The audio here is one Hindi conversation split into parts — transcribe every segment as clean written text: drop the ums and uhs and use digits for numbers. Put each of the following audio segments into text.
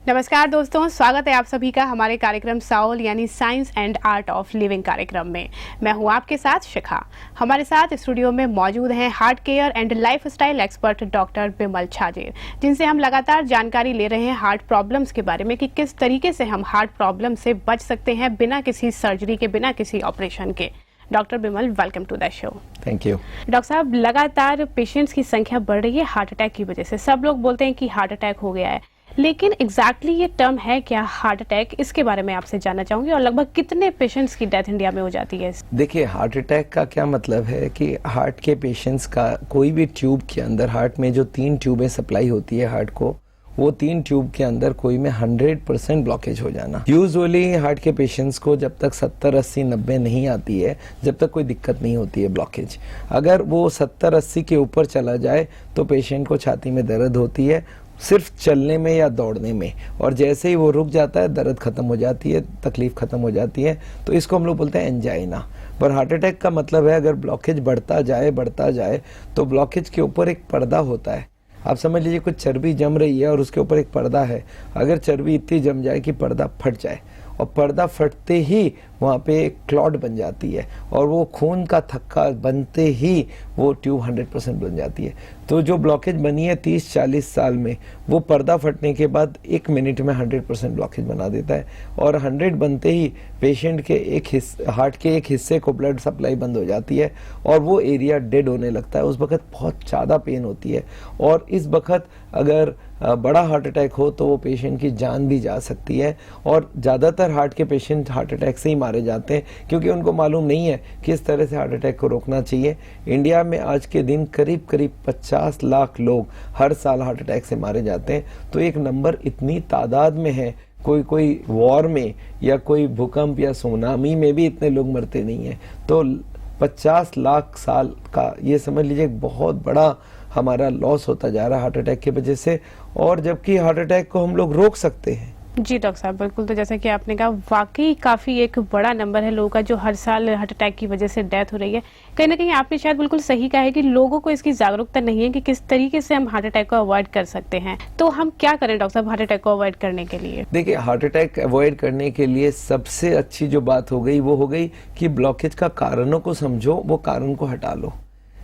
नमस्कार दोस्तों, स्वागत है आप सभी का हमारे कार्यक्रम साउल यानी science and art of living कार्यक्रम में। मैं हूं आपके साथ शिखा। हमारे साथ स्टूडियो में मौजूद हैं heart care and lifestyle expert doctor Bimal Chhajer, जिनसे हम लगातार जानकारी ले रहे हैं हार्ट प्रॉब्लम्स के बारे में कि किस तरीके से हम हार्ट प्रॉब्लम से बच सकते हैं बिना किसी सर्जरी के, बिना किसी ऑपरेशन के। Doctor Bimal, welcome to the show. Thank you. Doctor साहब, लगातार पेशेंट्स की संख्या बढ़ रही है हार्ट अटैक की वजह से। सब लोग बोलते हैं कि हार्ट अटैक हो गया है, लेकिन एग्जैक्टली ये टर्म है क्या हार्ट अटैक, इसके बारे में आपसे जानना चाहूंगी। और लगभग कितने पेशेंट्स की डेथ इंडिया में हो जाती है? देखिए, हार्ट अटैक का क्या मतलब है कि हार्ट के पेशेंट्स का कोई भी ट्यूब के अंदर, हार्ट में जो 3 ट्यूबें सप्लाई होती है हार्ट को, वो 3 ट्यूब के अंदर कोई में 100% ब्लॉकेज हो जाना। यूजुअली हार्ट के पेशेंट्स को जब तक 70, 80, 90 नहीं आती है, जब तक कोई दिक्कत नहीं होती है ब्लॉकेज। अगर वो 70, 80 के ऊपर चला जाए तो पेशेंट को छाती में दर्द होती है, सिर्फ चलने में या दौड़ने में, और जैसे ही वो रुक जाता है दर्द खत्म हो जाती है, तकलीफ खत्म हो जाती है। तो इसको हम लोग बोलते हैं एंजाइना। पर हार्ट अटैक का मतलब है अगर ब्लॉकेज बढ़ता जाए तो ब्लॉकेज के ऊपर एक पर्दा होता है। आप समझ लीजिए कुछ चर्बी जम रही है और उसके ऊपर एक पर्दा है। अगर चर्बी इतनी जम जाए कि पर्दा फट जाए, और पर्दा फटते ही वहाँ पे क्लॉट बन जाती है, और वो खून का थक्का बनते ही वो ट्यूब 100% बन जाती है। तो जो ब्लॉकेज बनी है 30-40 साल में, वो पर्दा फटने के बाद 1 मिनट में 100% ब्लॉकेज बना देता है। और 100 बनते ही पेशेंट के हार्ट के एक हिस्से को ब्लड सप्लाई बंद हो जाती है और वो एरिया डेड होने लगता है। उस वक्त बहुत ज़्यादा पेन होती है, और इस वक्त अगर बड़ा हार्ट अटैक हो तो वो पेशेंट की जान भी जा सकती है। और ज़्यादातर हार्ट के पेशेंट हार्ट अटैक से ही मारे जाते हैं, क्योंकि उनको मालूम नहीं है किस तरह से हार्ट अटैक को रोकना चाहिए। इंडिया में आज के दिन करीब 50 लाख लोग हर साल हार्ट अटैक से मारे जाते हैं। तो एक नंबर इतनी तादाद में है, कोई वॉर में या कोई भूकंप या सुनामी में भी इतने लोग मरते नहीं हैं। तो 50 लाख साल का ये समझ लीजिए बहुत बड़ा हमारा लॉस होता जा रहा है हार्ट अटैक की वजह से, और जबकि हार्ट अटैक को हम लोग रोक सकते हैं। जी डॉक्टर साहब, बिल्कुल। तो जैसा कि आपने कहा, वाकई काफ़ी एक बड़ा नंबर है लोगों का जो हर साल हार्ट अटैक की वजह से डेथ हो रही है। कहीं ना कहीं आपने शायद बिल्कुल सही कहा है कि लोगों को इसकी जागरूकता नहीं है कि किस तरीके से हम हार्ट अटैक को अवॉइड कर सकते हैं। तो हम क्या करें डॉक्टर साहब हार्ट अटैक को अवॉइड करने के लिए? देखिए, हार्ट अटैक अवॉइड करने के लिए सबसे अच्छी जो बात हो गई वो हो गई कि ब्लॉकेज का कारणों को समझो, वो कारण को हटा लो।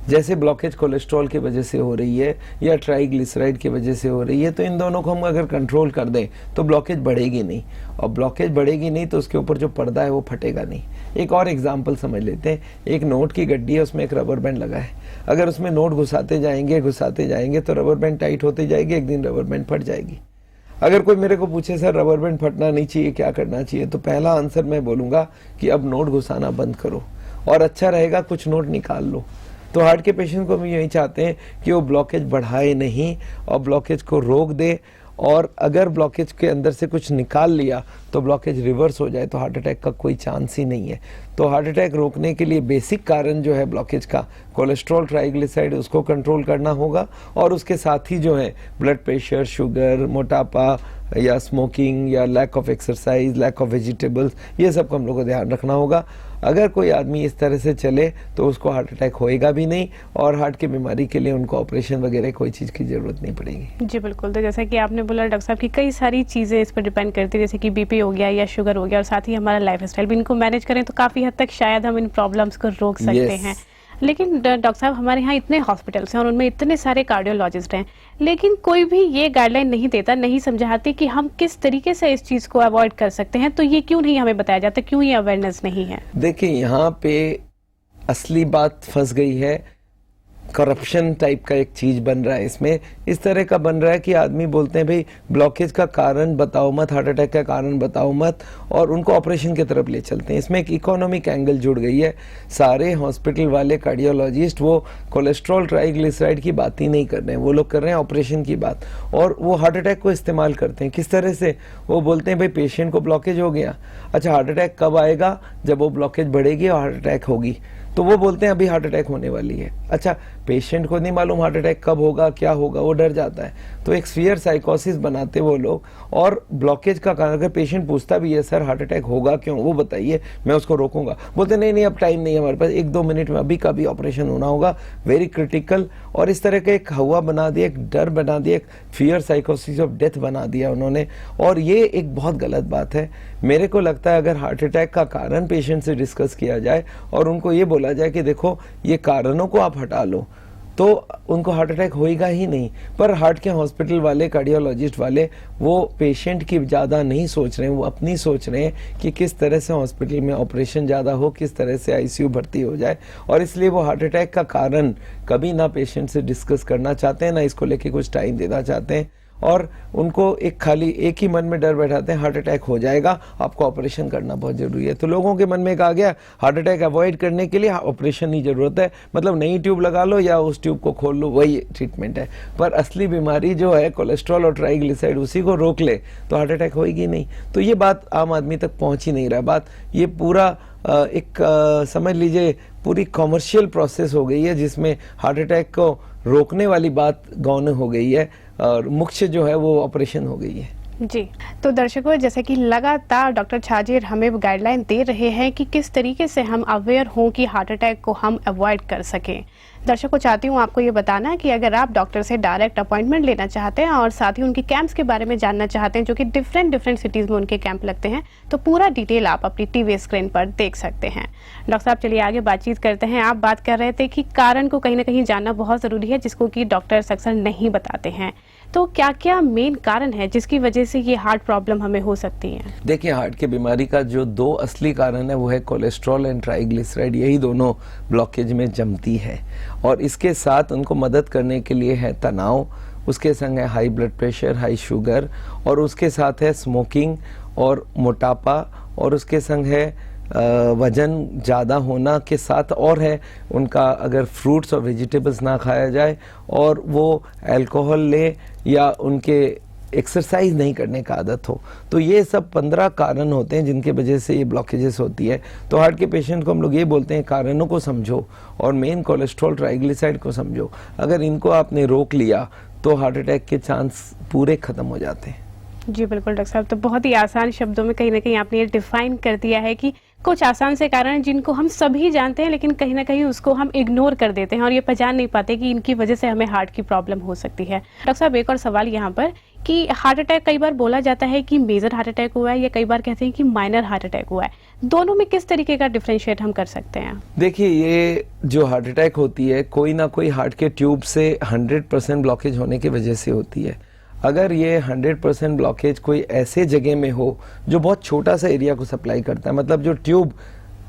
जैसे ब्लॉकेज कोलेस्ट्रॉल की वजह से हो रही है या ट्राइग्लिसराइड की वजह से हो रही है, तो इन दोनों को हम अगर कंट्रोल कर दें तो ब्लॉकेज बढ़ेगी नहीं, और ब्लॉकेज बढ़ेगी नहीं तो उसके ऊपर जो पर्दा है वो फटेगा नहीं। एक और एग्जांपल समझ लेते हैं। एक नोट की गड्डी है, उसमें एक रबर बैंड लगा है। अगर उसमें नोट घुसाते जाएंगे तो रबर बैंड टाइट होती जाएगी, एक दिन रबर बैंड फट जाएगी। अगर कोई मेरे को पूछे सर रबर बैंड फटना नहीं चाहिए, क्या करना चाहिए, तो पहला आंसर मैं बोलूँगा कि अब नोट घुसाना बंद करो, और अच्छा रहेगा कुछ नोट निकाल लो। तो हार्ट के पेशेंट को हम यही चाहते हैं कि वो ब्लॉकेज बढ़ाए नहीं और ब्लॉकेज को रोक दे, और अगर ब्लॉकेज के अंदर से कुछ निकाल लिया तो ब्लॉकेज रिवर्स हो जाए तो हार्ट अटैक का कोई चांस ही नहीं है। तो हार्ट अटैक रोकने के लिए बेसिक कारण जो है ब्लॉकेज का, कोलेस्ट्रॉल, ट्राइग्लिसराइड, उसको कंट्रोल करना होगा। और उसके साथ ही जो है ब्लड प्रेशर, शुगर, मोटापा या स्मोकिंग या lack of exercise, lack of vegetables, ये सब को हम लोग को ध्यान रखना होगा। अगर कोई आदमी इस तरह से चले तो उसको हार्ट अटैक होएगा भी नहीं, और हार्ट की बीमारी के लिए उनको ऑपरेशन वगैरह कोई चीज़ की ज़रूरत नहीं पड़ेगी। जी बिल्कुल। तो जैसा कि आपने बोला डॉक्टर साहब की कई सारी चीज़ें इस पर डिपेंड करती है, जैसे कि बीपी हो गया या शुगर हो गया, और साथ ही हमारा लाइफस्टाइल भी, इनको मैनेज करें तो काफ़ी हद तक शायद हम इन प्रॉब्लम्स को रोक सकते हैं। लेकिन डॉक्टर साहब, हमारे यहाँ इतने हॉस्पिटल्स हैं और उनमें इतने सारे कार्डियोलॉजिस्ट हैं, लेकिन कोई भी ये गाइडलाइन नहीं देता, नहीं समझाती कि हम किस तरीके से इस चीज़ को अवॉइड कर सकते हैं। तो ये क्यों नहीं हमें बताया जाता, क्यों ये अवेयरनेस नहीं है? देखिए, यहाँ पे असली बात फंस गई है। करप्शन टाइप का एक चीज बन रहा है इसमें। इस तरह का बन रहा है कि आदमी बोलते हैं भाई ब्लॉकेज का कारण बताओ मत, हार्ट अटैक का कारण बताओ मत, और उनको ऑपरेशन की तरफ ले चलते हैं। इसमें एक इकोनॉमिक एंगल जुड़ गई है। सारे हॉस्पिटल वाले कार्डियोलॉजिस्ट वो कोलेस्ट्रॉल, ट्राइग्लिसराइड की बात ही नहीं कर रहे हैं, वो लोग कर रहे हैं ऑपरेशन की बात, और वो हार्ट अटैक को इस्तेमाल करते हैं। किस तरह से? वो बोलते हैं भाई पेशेंट को ब्लॉकेज हो गया, अच्छा हार्ट अटैक कब आएगा? जब वो ब्लॉकेज बढ़ेगी और हार्ट अटैक होगी। तो वो बोलते हैं अभी हार्ट अटैक होने वाली है। अच्छा, पेशेंट को नहीं मालूम हार्ट अटैक कब होगा, क्या होगा, वो डर जाता है। तो एक फियर साइकोसिस बनाते वो लोग। और ब्लॉकेज का कारण, अगर पेशेंट पूछता भी है सर हार्ट अटैक होगा क्यों, वो बताइए, मैं उसको रोकूंगा, बोलते नहीं अब टाइम नहीं है हमारे पास, 1-2 मिनट में अभी का भी ऑपरेशन होना होगा, वेरी क्रिटिकल। और इस तरह का एक हवा बना दिया, एक डर बना दिया, एक फियर साइकोसिस ऑफ डेथ बना दिया उन्होंने। और ये एक बहुत गलत बात है। मेरे को लगता है अगर हार्ट अटैक का कारण पेशेंट से डिस्कस किया जाए और उनको ये बोला जाए कि देखो ये कारणों को आप हटा लो, तो उनको हार्ट अटैक होएगा ही नहीं। पर हार्ट के हॉस्पिटल वाले, कार्डियोलॉजिस्ट वाले, वो पेशेंट की ज़्यादा नहीं सोच रहे हैं, वो अपनी सोच रहे हैं कि किस तरह से हॉस्पिटल में ऑपरेशन ज़्यादा हो, किस तरह से आईसीयू भर्ती हो जाए। और इसलिए वो हार्ट अटैक का कारण कभी ना पेशेंट से डिस्कस करना चाहते हैं, ना इसको लेके कुछ टाइम देना चाहते हैं। और उनको एक ही मन में डर बैठाते हैं, हार्ट अटैक हो जाएगा, आपको ऑपरेशन करना बहुत जरूरी है। तो लोगों के मन में कहा गया हार्ट अटैक अवॉइड करने के लिए ऑपरेशन की जरूरत है, मतलब नई ट्यूब लगा लो या उस ट्यूब को खोल लो, वही ट्रीटमेंट है। पर असली बीमारी जो है कोलेस्ट्रॉल और ट्राइग्लिसराइड, उसी को रोक ले तो हार्ट अटैक होगी नहीं। तो ये बात आम आदमी तक पहुंच ही नहीं रहा। बात ये पूरा एक समझ लीजिए पूरी कॉमर्शियल प्रोसेस हो गई है, जिसमें हार्ट अटैक को रोकने वाली बात गौण हो गई है और मुख्य जो है वो ऑपरेशन हो गई है। जी, तो दर्शकों, जैसे कि लगातार डॉक्टर छाजेर हमें गाइडलाइन दे रहे हैं कि किस तरीके से हम अवेयर हों कि हार्ट अटैक को हम अवॉइड कर सकें। दर्शकों, चाहती हूँ आपको ये बताना कि अगर आप डॉक्टर से डायरेक्ट अपॉइंटमेंट लेना चाहते हैं और साथ ही उनके कैंप्स के बारे में जानना चाहते हैं, जो कि डिफरेंट सिटीज़ में उनके कैंप लगते हैं, तो पूरा डिटेल आप अपनी टीवी स्क्रीन पर देख सकते हैं। डॉक्टर साहब, चलिए आगे बातचीत करते हैं। आप बात कर रहे थे कि कारण को कहीं ना कहीं जानना बहुत ज़रूरी है, जिसको कि डॉक्टर्स अक्सर नहीं बताते हैं। तो क्या क्या मेन कारण है जिसकी वजह से ये हार्ट प्रॉब्लम हमें हो सकती है? देखिए, हार्ट की बीमारी का जो 2 असली कारण है वो है कोलेस्ट्रॉल एंड ट्राइग्लिसराइड। यही दोनों ब्लॉकेज में जमती है। और इसके साथ उनको मदद करने के लिए है तनाव, उसके संग है high blood pressure, high sugar, और उसके साथ है स्मोकिंग और मोटापा, और उसके संग है वजन ज़्यादा होना के साथ, और है उनका अगर फ्रूट्स और वेजिटेबल्स ना खाया जाए और वो अल्कोहल ले या उनके एक्सरसाइज नहीं करने का आदत हो। तो ये सब 15 कारण होते हैं जिनके वजह से ये ब्लॉकेजेस होती है। तो हार्ट के पेशेंट को हम लोग ये बोलते हैं कारणों को समझो और मेन कोलेस्ट्रॉल ट्राइग्लिसराइड को समझो। अगर इनको आपने रोक लिया तो हार्ट अटैक के चांस पूरे खत्म हो जाते हैं। जी बिल्कुल डॉक्टर साहब, तो बहुत ही आसान शब्दों में कहीं ना कहीं आपने ये डिफाइन कर दिया है कि कुछ आसान से कारण जिनको हम सभी जानते हैं, लेकिन कहीं ना कहीं उसको हम इग्नोर कर देते हैं और ये पहचान नहीं पाते कि इनकी वजह से हमें हार्ट की प्रॉब्लम हो सकती है। डॉक्टर साहब, एक और सवाल यहाँ पर कि हार्ट अटैक कई बार बोला जाता है कि मेजर हार्ट अटैक हुआ है, या कई बार कहते हैं कि माइनर हार्ट अटैक हुआ है। दोनों में किस तरीके का डिफरेंशिएट हम कर सकते हैं? देखिए, ये जो हार्ट अटैक होती है कोई ना कोई हार्ट के ट्यूब से 100% ब्लॉकेज होने की वजह से होती है। अगर ये 100% ब्लॉकेज कोई ऐसे जगह में हो जो बहुत छोटा सा एरिया को सप्लाई करता है, मतलब जो ट्यूब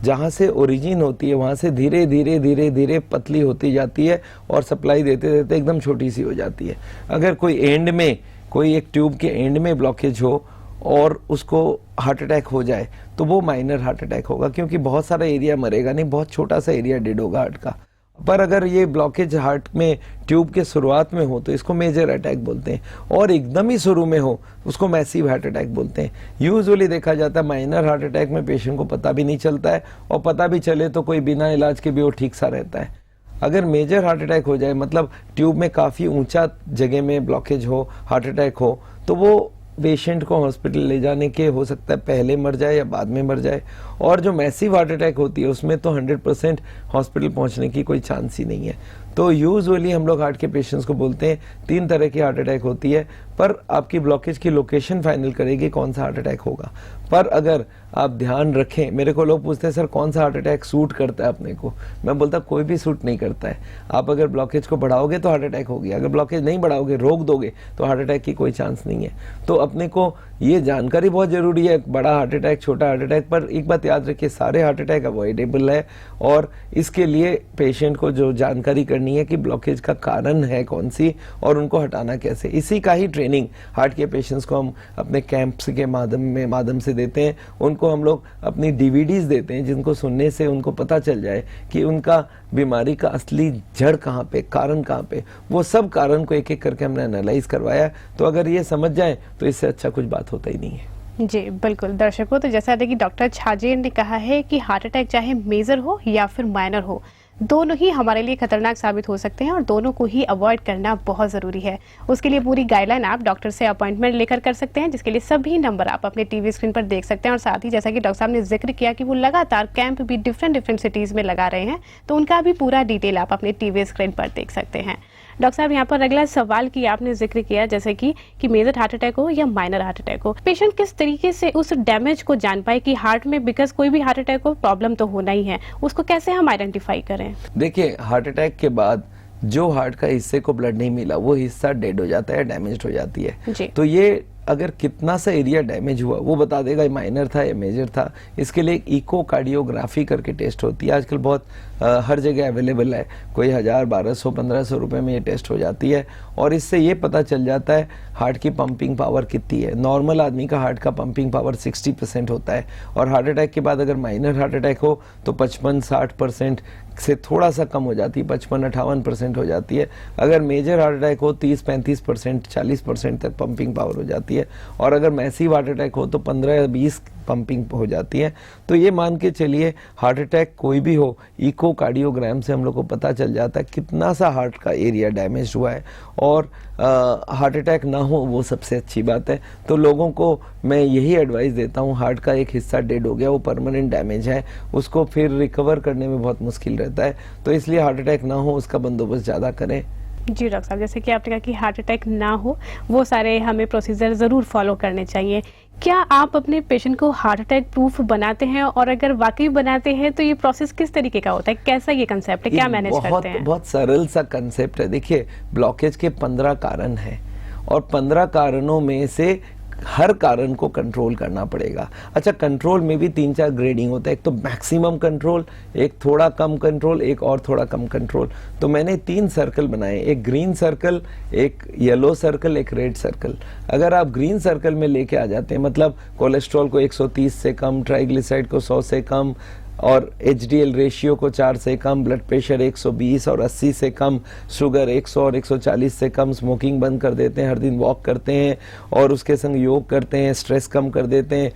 जहाँ से ओरिजिन होती है वहाँ से धीरे धीरे पतली होती जाती है और सप्लाई देते देते एकदम छोटी सी हो जाती है। अगर कोई एंड में, कोई एक ट्यूब के एंड में ब्लॉकेज हो और उसको हार्ट अटैक हो जाए तो वो माइनर हार्ट अटैक होगा, क्योंकि बहुत सारा एरिया मरेगा नहीं, बहुत छोटा सा एरिया डेड होगा हार्ट का। पर अगर ये ब्लॉकेज हार्ट में ट्यूब के शुरुआत में हो तो इसको मेजर अटैक बोलते हैं, और एकदम ही शुरू में हो उसको मैसिव हार्ट अटैक बोलते हैं। यूजुअली देखा जाता है माइनर हार्ट अटैक में पेशेंट को पता भी नहीं चलता है, और पता भी चले तो कोई बिना इलाज के भी वो ठीक सा रहता है। अगर मेजर हार्ट अटैक हो जाए, मतलब ट्यूब में काफ़ी ऊंचा जगह में ब्लॉकेज हो, हार्ट अटैक हो, तो वो पेशेंट को हॉस्पिटल ले जाने के हो सकता है पहले मर जाए या बाद में मर जाए। और जो मैसिव हार्ट अटैक होती है उसमें तो 100% हॉस्पिटल पहुंचने की कोई चांस ही नहीं है। तो यूजुअली हम लोग हार्ट के पेशेंट्स को बोलते हैं 3 तरह की हार्ट अटैक होती है, पर आपकी ब्लॉकेज की लोकेशन फाइनल करेगी कौन सा हार्ट अटैक होगा। पर अगर आप ध्यान रखें, मेरे को लोग पूछते हैं सर कौन सा हार्ट अटैक सूट करता है अपने को, मैं बोलता कोई भी सूट नहीं करता है। आप अगर ब्लॉकेज को बढ़ाओगे तो हार्ट अटैक होगी, अगर ब्लॉकेज नहीं बढ़ाओगे, रोक दोगे, तो हार्ट अटैक की कोई चांस नहीं है। तो अपने को ये जानकारी बहुत जरूरी है, बड़ा हार्ट अटैक, छोटा हार्ट अटैक। पर एक बात याद रखिए, सारे हार्ट अटैक अवॉइडेबल है, और इसके लिए पेशेंट को जो जानकारी करनी है कि ब्लॉकेज का कारण है कौन सी और उनको हटाना कैसे, इसी का ही ट्रेनिंग हार्ट के पेशेंट्स को हम अपने कैंप्स के माध्यम से देते हैं। उनको हम लोग अपनी डीवीडीज देते हैं जिनको सुनने से उनको पता चल जाए कि उनका बीमारी का असली जड़ कहाँ पे, कारण कहाँ पे। वो सब कारण को एक एक करके हमने एनालाइज करवाया। तो अगर ये समझ जाए तो इससे अच्छा कुछ बात होता ही नहीं है। जी बिल्कुल दर्शकों, तो जैसा कि डॉक्टर छाजेर ने कहा है कि हार्ट अटैक चाहे मेजर हो या फिर माइनर हो, दोनों ही हमारे लिए खतरनाक साबित हो सकते हैं और दोनों को ही अवॉइड करना बहुत ज़रूरी है। उसके लिए पूरी गाइडलाइन आप डॉक्टर से अपॉइंटमेंट लेकर कर सकते हैं, जिसके लिए सभी नंबर आप अपने टीवी स्क्रीन पर देख सकते हैं। और साथ ही जैसा कि डॉक्टर साहब ने जिक्र किया कि वो लगातार कैंप भी डिफरेंट सिटीज़ में लगा रहे हैं, तो उनका भी पूरा डिटेल आप अपने टीवी स्क्रीन पर देख सकते हैं। डॉक्टर साहब, यहाँ पर अगला सवाल की आपने जिक्र किया जैसे कि मेजर हार्ट अटैक हो या माइनर हार्ट अटैक हो, पेशेंट किस तरीके से उस डैमेज को जान पाए कि हार्ट में, बिकॉज कोई भी हार्ट अटैक हो प्रॉब्लम तो होना ही है, उसको कैसे हम आइडेंटिफाई करें? देखिए, हार्ट अटैक के बाद जो हार्ट का हिस्से को ब्लड नहीं मिला वो हिस्सा डेड हो जाता है, डैमेज हो जाती है। तो ये अगर कितना सा एरिया डैमेज हुआ वो बता देगा ये माइनर था या मेजर था। इसके लिए इकोकार्डियोग्राफी करके टेस्ट होती है, आजकल बहुत हर जगह अवेलेबल है, कोई 1000, 1200, 1500 रुपए में ये टेस्ट हो जाती है। और इससे ये पता चल जाता है हार्ट की पंपिंग पावर कितनी है। नॉर्मल आदमी का हार्ट का पंपिंग पावर 60% होता है, और हार्ट अटैक के बाद अगर माइनर हार्ट अटैक हो तो 55-60% से थोड़ा सा कम हो जाती है, 55-58% हो जाती है। अगर मेजर हार्ट अटैक हो 30-35%, 40% तक पंपिंग पावर हो जाती है। और अगर मैसिव हार्ट अटैक हो तो 15 या 20 पंपिंग हो जाती है। तो ये मान के चलिए हार्ट अटैक कोई भी हो, इकोकार्डियोग्राम से हम लोग को पता चल जाता है कितना सा हार्ट का एरिया डैमेज हुआ है। और हार्ट अटैक ना हो वो सबसे अच्छी बात है। तो लोगों को मैं यही एडवाइस देता हूँ, हार्ट का एक हिस्सा डेड हो गया, वो परमानेंट डैमेज है, उसको फिर रिकवर करने में बहुत मुश्किल रहता है। तो इसलिए हार्ट अटैक ना हो उसका बंदोबस्त ज़्यादा करें। जी डॉक्टर साहब, जैसे कि आपने कहा कि हार्ट अटैक ना हो वो सारे हमें प्रोसीजर ज़रूर फॉलो करने चाहिए। क्या आप अपने पेशेंट को हार्ट अटैक प्रूफ बनाते हैं, और अगर वाकई बनाते हैं तो ये प्रोसेस किस तरीके का होता है, कैसा ये कंसेप्ट है, क्या मैनेज करते हैं? बहुत सरल सा कंसेप्ट है। देखिए, ब्लॉकेज के 15 कारण हैं, और 15 कारणों में से हर कारण को कंट्रोल करना पड़ेगा। अच्छा, कंट्रोल में भी 3-4 ग्रेडिंग होता है, एक तो मैक्सिमम कंट्रोल, एक थोड़ा कम कंट्रोल, एक और थोड़ा कम कंट्रोल। तो मैंने 3 सर्कल बनाए, एक ग्रीन सर्कल, एक येलो सर्कल, एक रेड सर्कल। अगर आप ग्रीन सर्कल में लेके आ जाते हैं, मतलब कोलेस्ट्रॉल को 130 से कम, ट्राइग्लिसराइड को 100 से कम, और HDL रेशियो को 4 से कम, ब्लड प्रेशर 120 और 80 से कम, शुगर 100 और 140 से कम, स्मोकिंग बंद कर देते हैं, हर दिन वॉक करते हैं और उसके संग योग करते हैं, स्ट्रेस कम कर देते हैं,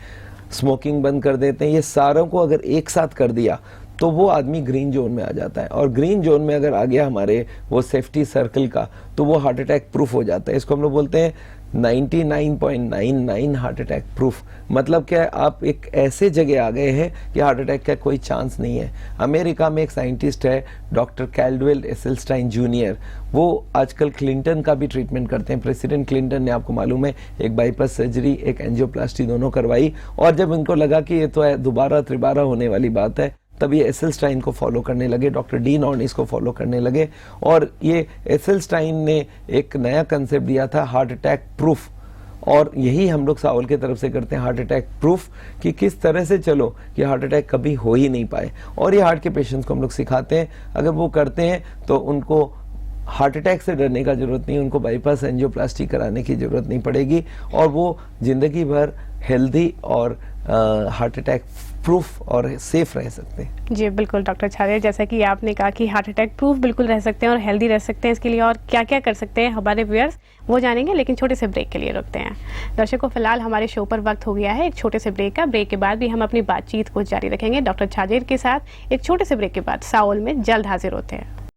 स्मोकिंग बंद कर देते हैं, ये सारों को अगर एक साथ कर दिया तो वो आदमी ग्रीन जोन में आ जाता है। और ग्रीन जोन में अगर आ गया हमारे वो सेफ्टी सर्कल का, तो वो हार्ट अटैक प्रूफ हो जाता है। इसको हम लोग बोलते हैं 99.99 हार्ट अटैक प्रूफ। मतलब क्या है, आप एक ऐसे जगह आ गए हैं कि हार्ट अटैक का कोई चांस नहीं है। अमेरिका में एक साइंटिस्ट है डॉक्टर कैल्डवेल एसेल्स्टाइन जूनियर, वो आजकल क्लिंटन का भी ट्रीटमेंट करते हैं। प्रेसिडेंट क्लिंटन ने, आपको मालूम है, एक बाईपास सर्जरी, एक एंजियोप्लास्टी दोनों करवाई, और जब इनको लगा कि ये तो दोबारा त्रिबारा होने वाली बात है, तब ये एसेल्स्टाइन को फॉलो करने लगे, डॉक्टर डीन ऑर्निस को फॉलो करने लगे। और ये एसेल्स्टाइन ने एक नया कंसेप्ट दिया था, हार्ट अटैक प्रूफ। और यही हम लोग साउल की तरफ से करते हैं, हार्ट अटैक प्रूफ, कि किस तरह से चलो कि हार्ट अटैक कभी हो ही नहीं पाए। और ये हार्ट के पेशेंट्स को हम लोग सिखाते हैं, अगर वो करते हैं तो उनको हार्ट अटैक से डरने का जरूरत नहीं, उनको बाईपास एंजियोप्लास्टी कराने की जरूरत नहीं पड़ेगी, और वो जिंदगी भर हेल्दी और हार्ट अटैक प्रूफ और सेफ रह सकते हैं। जी बिल्कुल डॉक्टर छाजेर, जैसा कि आपने कहा कि हार्ट अटैक प्रूफ बिल्कुल रह सकते हैं और हेल्दी रह सकते हैं, इसके लिए और क्या क्या कर सकते हैं हमारे व्यूअर्स वो जानेंगे, लेकिन छोटे से ब्रेक के लिए रुकते हैं। दर्शकों, फिलहाल हमारे शो पर वक्त हो गया है एक छोटे से ब्रेक का। ब्रेक के बाद भी हम अपनी बातचीत को जारी रखेंगे डॉक्टर छाजेर के साथ। एक छोटे से ब्रेक के बाद साउल में जल्द हाजिर होते हैं।